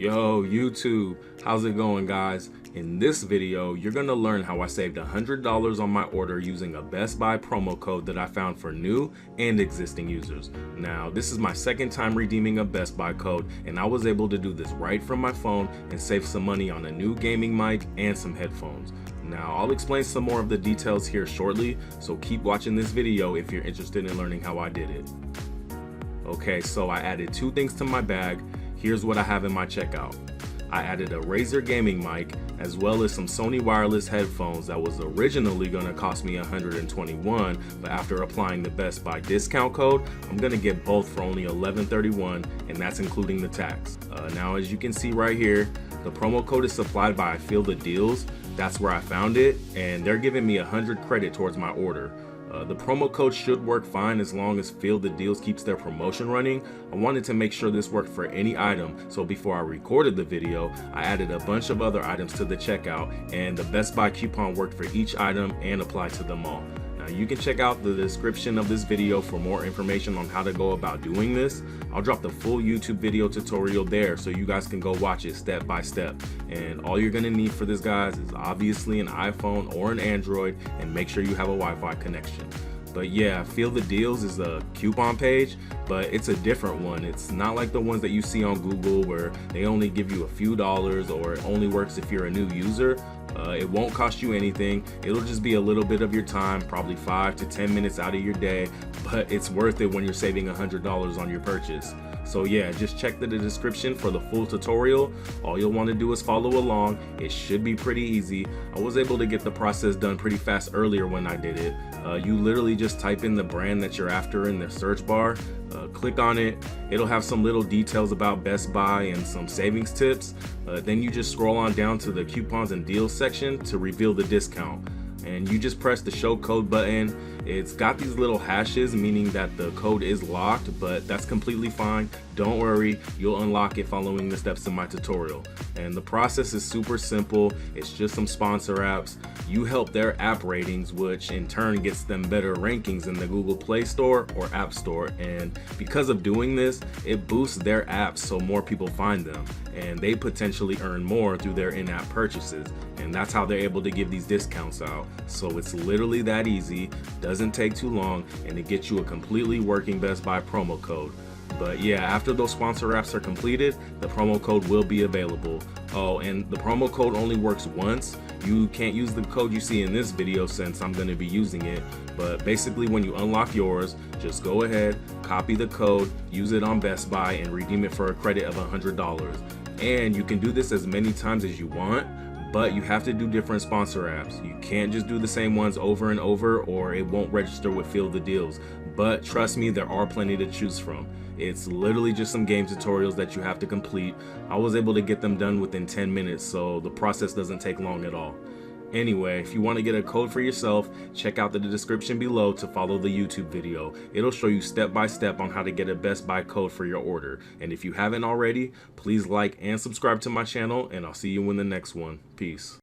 Yo, YouTube, how's it going, guys? In this video, you're gonna learn how I saved $100 on my order using a Best Buy promo code that I found for new and existing users. Now, this is my second time redeeming a Best Buy code, and I was able to do this right from my phone and save some money on a new gaming mic and some headphones. Now, I'll explain some more of the details here shortly, so keep watching this video if you're interested in learning how I did it. Okay, so I added two things to my bag. Here's what I have in my checkout. I added a Razer gaming mic as well as some Sony wireless headphones that was originally gonna cost me $121, but after applying the Best Buy discount code, I'm gonna get both for only $11.31, and that's including the tax. Now, as you can see right here, the promo code is supplied by Feel the Deals. That's where I found it, and they're giving me 100 credit towards my order. The promo code should work fine as long as Feel the Deals keeps their promotion running. I wanted to make sure this worked for any item, so before I recorded the video, I added a bunch of other items to the checkout, and the Best Buy coupon worked for each item and applied to them all. Now, you can check out the description of this video for more information on how to go about doing this. I'll drop the full YouTube video tutorial there so you guys can go watch it step by step. And all you're gonna need for this, guys, is obviously an iPhone or an Android, and make sure you have a Wi-Fi connection. But yeah, Feel the Deals is a coupon page, but it's a different one. It's not like the ones that you see on Google where they only give you a few dollars, or it only works if you're a new user. It won't cost you anything. It'll just be a little bit of your time, probably 5 to 10 minutes out of your day, but it's worth it when you're saving $100 on your purchase. So yeah, just check the description for the full tutorial. All you'll want to do is follow along. It should be pretty easy. I was able to get the process done pretty fast earlier when I did it. You literally just type in the brand that you're after in the search bar, click on it. It'll have some little details about Best Buy and some savings tips. Then you just scroll on down to the coupons and deals section to reveal the discount. And you just press the show code button. It's got these little hashes, meaning that the code is locked, but that's completely fine. Don't worry, you'll unlock it following the steps in my tutorial. And the process is super simple. It's just some sponsor apps. You help their app ratings, which in turn gets them better rankings in the Google Play Store or App Store. And because of doing this, it boosts their apps so more people find them, and they potentially earn more through their in-app purchases. And that's how they're able to give these discounts out. So it's literally that easy, doesn't take too long, and it gets you a completely working Best Buy promo code. But yeah, after those sponsor apps are completed, the promo code will be available. Oh, and the promo code only works once. You can't use the code you see in this video since I'm going to be using it. But basically, when you unlock yours, just go ahead, copy the code, use it on Best Buy, and redeem it for a credit of $100. And you can do this as many times as you want, but you have to do different sponsor apps. You can't just do the same ones over and over, or it won't register with Feel the Deals. But trust me, there are plenty to choose from. It's literally just some game tutorials that you have to complete. I was able to get them done within 10 minutes, so the process doesn't take long at all. Anyway, if you want to get a code for yourself, check out the description below to follow the YouTube video. It'll show you step by step on how to get a Best Buy code for your order. And if you haven't already, please like and subscribe to my channel, and I'll see you in the next one. Peace.